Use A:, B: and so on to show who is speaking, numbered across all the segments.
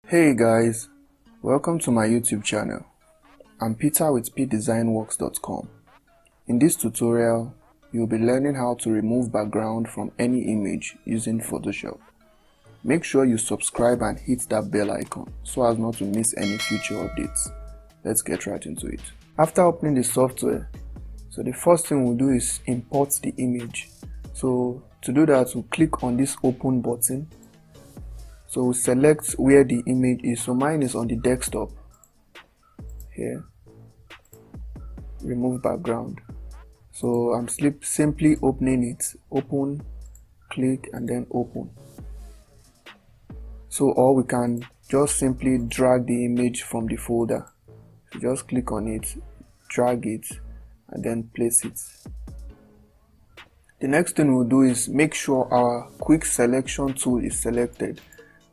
A: Hey guys, welcome to my YouTube channel. I'm Peter with pdesignworks.com. In this tutorial, you'll be learning how to remove background from any image using Photoshop. Make sure you subscribe and hit that bell icon so as not to miss any future updates. Let's get right into it. After opening the software, the first thing we'll do is import the image. So to do that, we'll click on this open button. So we'll select where the image is. So mine is on the desktop here. Remove background. So I'm simply opening it. Open, click, and then open. So or we can just simply drag the image from the folder. So just click on it, drag it, and then place it. The next thing we'll do is make sure our quick selection tool is selected.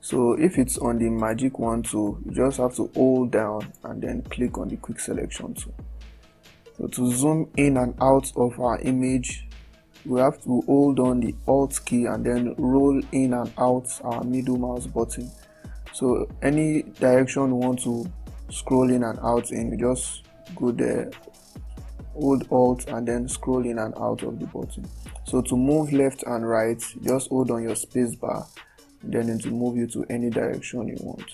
A: So if it's on the magic wand tool, you just have to hold down and then click on the quick selection tool. So to zoom in and out of our image, we have to hold on the Alt key and then roll in and out our middle mouse button. So any direction we want to scroll in and out in, you just go there, hold Alt and then scroll in and out of the button. So to move left and right, just hold on your space bar, then it will move you to any direction you want,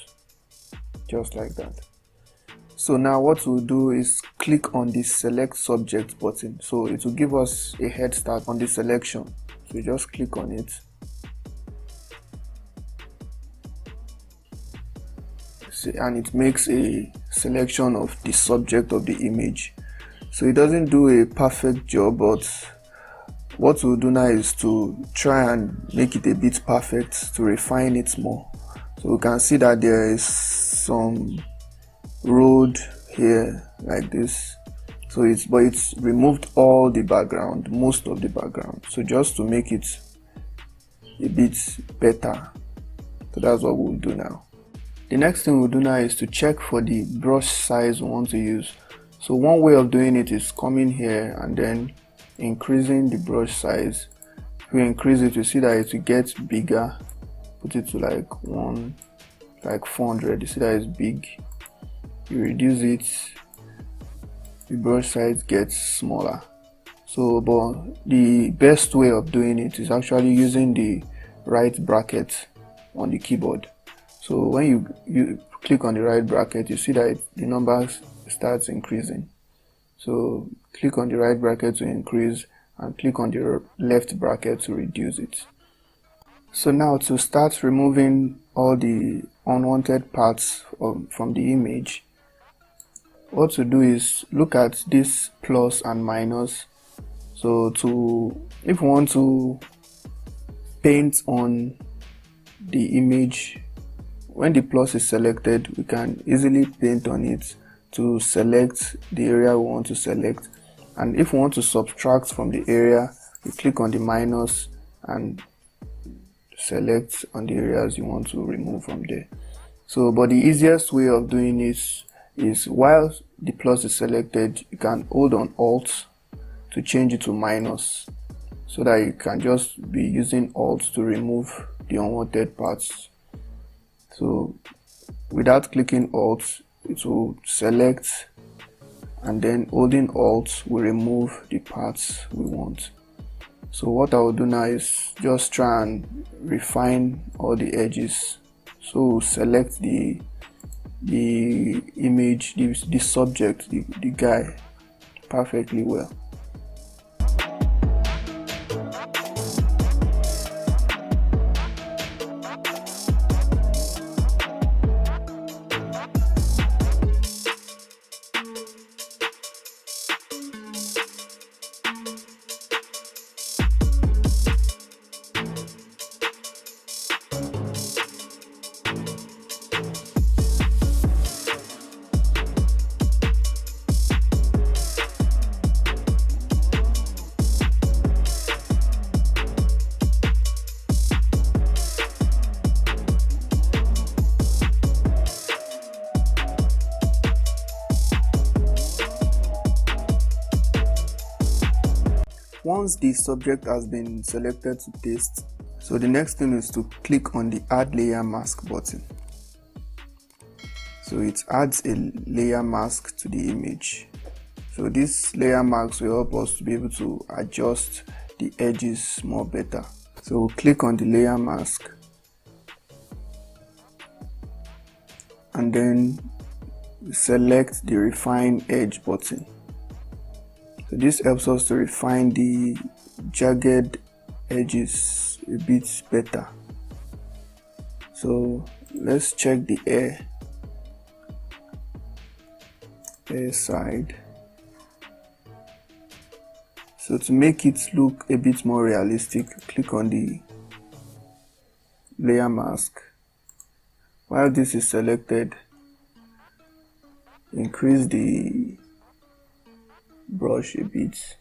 A: just like that. So now what we'll do is click on the select subject button. So it will give us a head start on the selection. So you just click on it. And it makes a selection of the subject of the image. So it doesn't do a perfect job, but what we'll do now is to try and make it a bit perfect, to refine it more. So we can see that there is some road here like this. So it's removed all the background, most of the background. So just to make it a bit better. So that's what we'll do now. The next thing we'll do now is to check for the brush size we want to use. So one way of doing it is coming here and then increasing the brush size. If we increase it, you see that it will get bigger. Put it to like 400. You see that it's big. You reduce it, the brush size gets smaller. So but the best way of doing it is actually using the right bracket on the keyboard. So when you click on the right bracket, you see that the numbers starts increasing. So click on the right bracket to increase and click on the left bracket to reduce it. So now to start removing all the unwanted parts from the image, what to do is look at this plus and minus. So if we want to paint on the image, when the plus is selected, we can easily paint on it to select the area we want to select. And if we want to subtract from the area, you click on the minus and select on the areas you want to remove from there. So but the easiest way of doing this is while the plus is selected, you can hold on Alt to change it to minus, so that you can just be using Alt to remove the unwanted parts. So without clicking Alt, it will select, and then holding Alt will remove the parts we want. So what I will do now is just try and refine all the edges. So select the image, the subject, the guy perfectly well. Once the subject has been selected to paste, so the next thing is to click on the Add Layer Mask button. So it adds a layer mask to the image. So this layer mask will help us to be able to adjust the edges more better. So we'll click on the layer mask and then select the refine edge button. So this helps us to refine the jagged edges a bit better. So let's check the air side. So to make it look a bit more realistic, click on the layer mask. While this is selected, increase the brush a bit.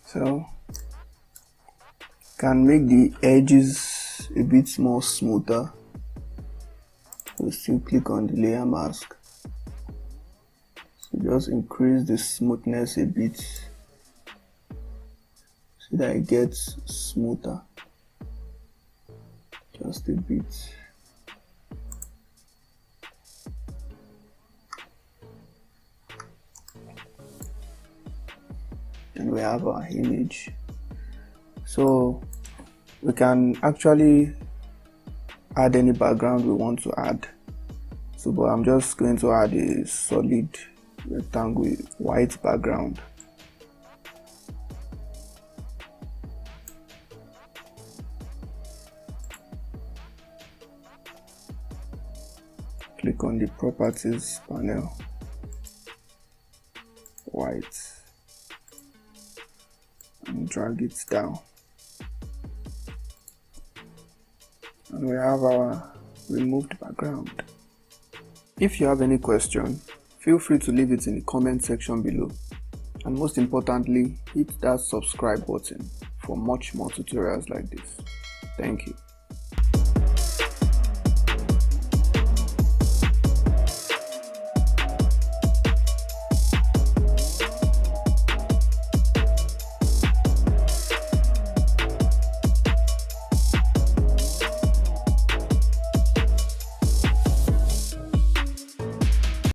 A: So can make the edges a bit more smoother. We'll still click on the layer mask. So just increase the smoothness a bit so that it gets smoother. Just a bit. And we have our image. So we can actually add any background we want to add. So but I'm just going to add a solid rectangle with white background. Click on the properties panel, white, and drag it down. And we have our removed background. If you have any question, feel free to leave it in the comment section below. And most importantly, hit that subscribe button for much more tutorials like this. Thank you.